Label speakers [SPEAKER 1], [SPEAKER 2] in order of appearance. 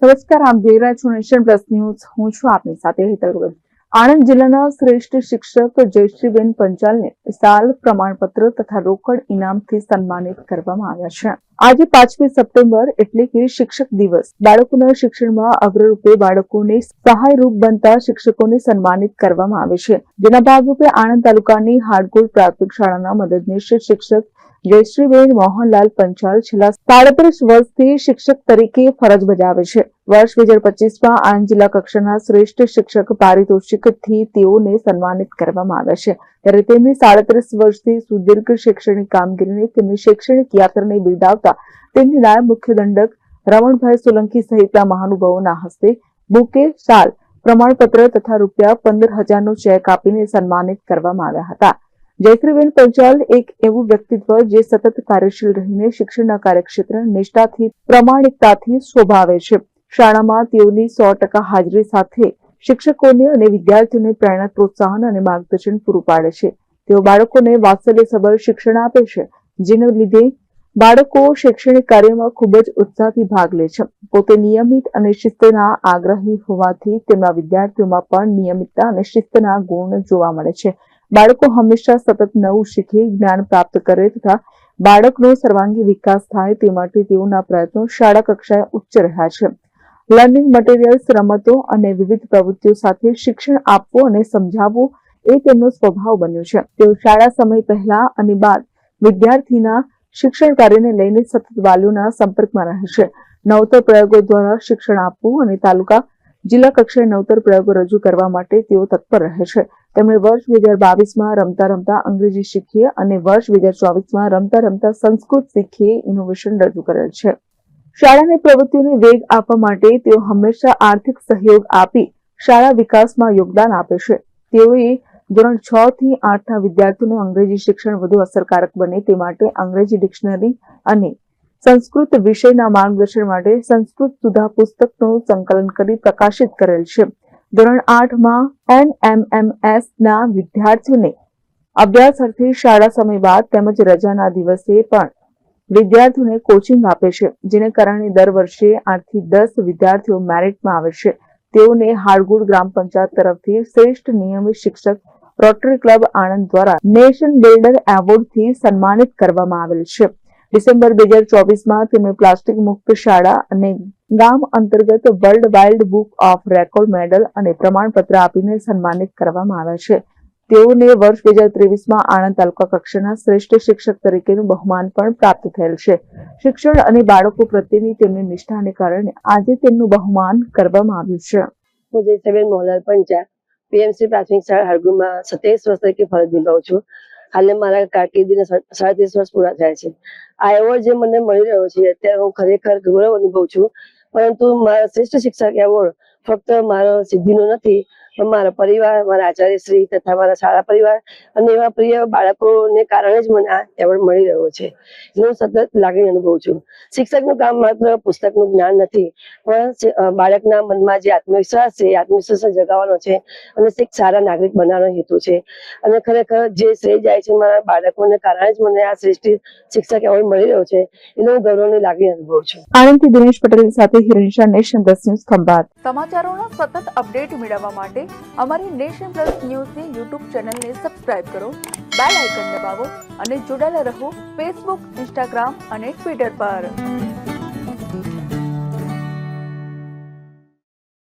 [SPEAKER 1] નમસ્કાર, આપ જોઈ રહ્યા છો નેશન પ્લસ ન્યૂઝ. હું છું આપની સાથે હેતલ ગોયલ. આણંદ જિલ્લાના શ્રેષ્ઠ શિક્ષક જયશ્રીબેન પંચાલને સાલ પ્રમાણપત્ર તથા રોકડ ઇનામથી સન્માનિત કરવામાં આવ્યા છે. આજે 5મી સપ્ટેમ્બર એટલે કે શિક્ષક દિવસ. બાળકોના શિક્ષણમાં અગ્રરૂપે બાળકોને સહાયરૂપ બનતા શિક્ષકોને સન્માનિત કરવામાં આવે છે. જેના ભાગરૂપે આણંદ તાલુકાની હાડગોળ પ્રાથમિક શાળાના મદદનીશ શિક્ષક જયશ્રીબેન મોહનલાલ પંચાલ છેલ્લા 37 વર્ષથી શિક્ષક તરીકે ફરજ બજાવે છે. વર્ષ 2025માં આણંદ જિલ્લા કક્ષાના શ્રેષ્ઠ શિક્ષક પારિતોષિકથી તેઓને સન્માનિત કરવામાં આવ્યા છે. ત્યારે તેમની 37 વર્ષથી સુદીર્ઘ શૈક્ષણિક કામગીરીને તેમની શૈક્ષણિક યાત્રાને બિરદાવતા તેમની નાયબ મુખ્ય દંડક રમણભાઈ સોલંકી સહિતના મહાનુભાવોના હસ્તે બુકે, શાલ, પ્રમાણપત્ર તથા ₹15,000નો ચેક આપીને સન્માનિત કરવામાં આવ્યા હતા. જયશ્રીબેન પંચાલ એક એવું વ્યક્તિત્વ જે સતત કાર્યશીલ રહીને શિક્ષણના કાર્યક્ષેત્ર નિષ્ઠાથી, પ્રામાણિકતાથી શોભાવે છે. શાળામાં તેઓની 100% હાજરી સાથે શિક્ષકોને અને વિદ્યાર્થીઓને પ્રેરણા, પ્રોત્સાહન અને માર્ગદર્શન પૂરું પાડે છે. તેઓ બાળકોને વાત્સલ્યસભર શિક્ષણ આપે છે, જેને લીધે બાળકો શૈક્ષણિક કાર્યમાં ખૂબ જ ઉત્સાહથી ભાગ લે છે. પોતે નિયમિત અને શિસ્તના આગ્રહી હોવાથી તેમના વિદ્યાર્થીઓમાં પણ નિયમિતતા અને શિસ્તના ગુણ જોવા મળે છે. બાળકો હંમેશા સતત નવું શીખે, જ્ઞાન પ્રાપ્ત કરે તથા બાળકનો સર્વાંગી વિકાસ થાય તે માટે તેઓના પ્રયત્નો શાળા કક્ષાએ ઉચ્ચ રહ્યા છે. લર્નિંગ મટીરિયલ્સ, રમતો અને વિવિધ પ્રવૃત્તિઓ સાથે શિક્ષણ આપવું અને સમજાવવું એ તેમનો સ્વભાવ બન્યો છે. તેઓ શાળા સમય પહેલા અને બાદ વિદ્યાર્થીના શિક્ષણ કાર્યને લઈને સતત વાલીઓના સંપર્કમાં રહે છે. નવતર પ્રયોગો દ્વારા શિક્ષણ આપવું અને તાલુકા, જિલ્લા કક્ષાએ નવતર પ્રયોગો રજૂ કરવા માટે તેઓ તત્પર રહે છે. તેમણે વર્ષ 2022માં રમતા રમતા અંગ્રેજી શીખીએ અને વર્ષ 2024માં રમતા રમતા સંસ્કૃત શીખીએ ઇનોવેશન રજૂ કરેલ છે. શાળાની પ્રવૃત્તિઓને વેગ આપવા માટે તેઓ હંમેશા આર્થિક સહયોગ આપી શાળા વિકાસમાં યોગદાન આપે છે. તેઓએ ધોરણ 6 થી 8ના વિદ્યાર્થીઓનું અંગ્રેજી શિક્ષણ વધુ અસરકારક બને તે માટે અંગ્રેજી ડિક્શનરી અને સંસ્કૃત વિષયના માર્ગદર્શન માટે સંસ્કૃત સુધા પુસ્તકનું સંકલન કરી પ્રકાશિત કરેલ છે. ધોરણ 8માં NMMS ના વિદ્યાર્થીઓને અભ્યાસ અર્થે શાળા સમય બાદ તેમજ રજાના દિવસે પણ વિદ્યાર્થીઓને કોચિંગ આપે છે, જેને કારણે દર વર્ષે 8 થી 10 વિદ્યાર્થીઓ મેરિટમાં આવે છે. તેઓને હાડગોળ ગ્રામ પંચાયત તરફથી શ્રેષ્ઠ નિયમિત શિક્ષક રોટરી ક્લબ આણંદ દ્વારા નેશન બિલ્ડર એવોર્ડથી સન્માનિત કરવામાં આવેલ છે. ડિસેમ્બર 2024માં તેમને પ્લાસ્ટિક મુક્ત શાળા અને ગામ અંતર્ગત world wild book of record medal અને પ્રમાણપત્ર આપીને સન્માનિત કરવામાં આવ્યા છે. તેઓને વર્ષ 2023માં આણંદ તાલુકા કક્ષાના શ્રેષ્ઠ શિક્ષક તરીકેનું બહુમાન પણ પ્રાપ્ત થયેલ છે. શિક્ષણ અને બાળકો પ્રત્યેની તેમની નિષ્ઠાને કારણે આજે તેમનું બહુમાન કરવામાં આવ્યું છે.
[SPEAKER 2] હું જયશ્રીબેન મોહનલાલ પંચાલ PMC પ્રાથમિક શાળા હાડગોળમાં 27 વર્ષ તરીકે ફરજ નિભાવું છું. હાલે મારા કારકિર્દીને 37 વર્ષ પૂરા થયા છે. આ એવોર્ડ જે મને મળી રહ્યો છે અત્યારે હું ખરેખર ગૌરવ અનુભવું છું. પરંતુ મારા શ્રેષ્ઠ શિક્ષક એવોર્ડ ફક્ત મારો સિદ્ધિનો નથી, પણ મારા પરિવાર, મારા આચાર્યશ્રી તથા મારા શાળા પરિવાર અને એવા પ્રિય બાળકોને કારણે જ મને આ એવોર્ડ મળી રહ્યો છે. હું સતત લાગણી અનુભવું છું. શિક્ષકનું કામ માત્ર પુસ્તકનું જ્ઞાન નથી, પણ બાળકના મનમાં જે આત્મવિશ્વાસ છે એ આત્મવિશ્વાસ જગાવવાનો છે અને એક સારા નાગરિક બનાવવાનો હેતુ છે. અને ખરેખર જે શ્રેય જાય છે મારા બાળકોને કારણે જ મને આ શ્રેષ્ઠ શિક્ષક એવોર્ડ મળી રહ્યો છે, એનો હું ગૌરવની લાગણી અનુભવું છું.
[SPEAKER 1] આણંદથી દિનેશ પટેલ સાથે હિરણિશા, નેશન પ્લસ ન્યૂઝ, ખંભાત. સમાચારોનો સતત અપડેટ મેળવવા માટે અમારી નેશન પ્લસ ન્યૂઝની YouTube ચેનલને સબસ્ક્રાઇબ કરો, બેલ આઇકન દબાવો અને જોડાયેલા રહો ફેસબુક, ઇન્સ્ટાગ્રામ અને ટ્વિટર પર.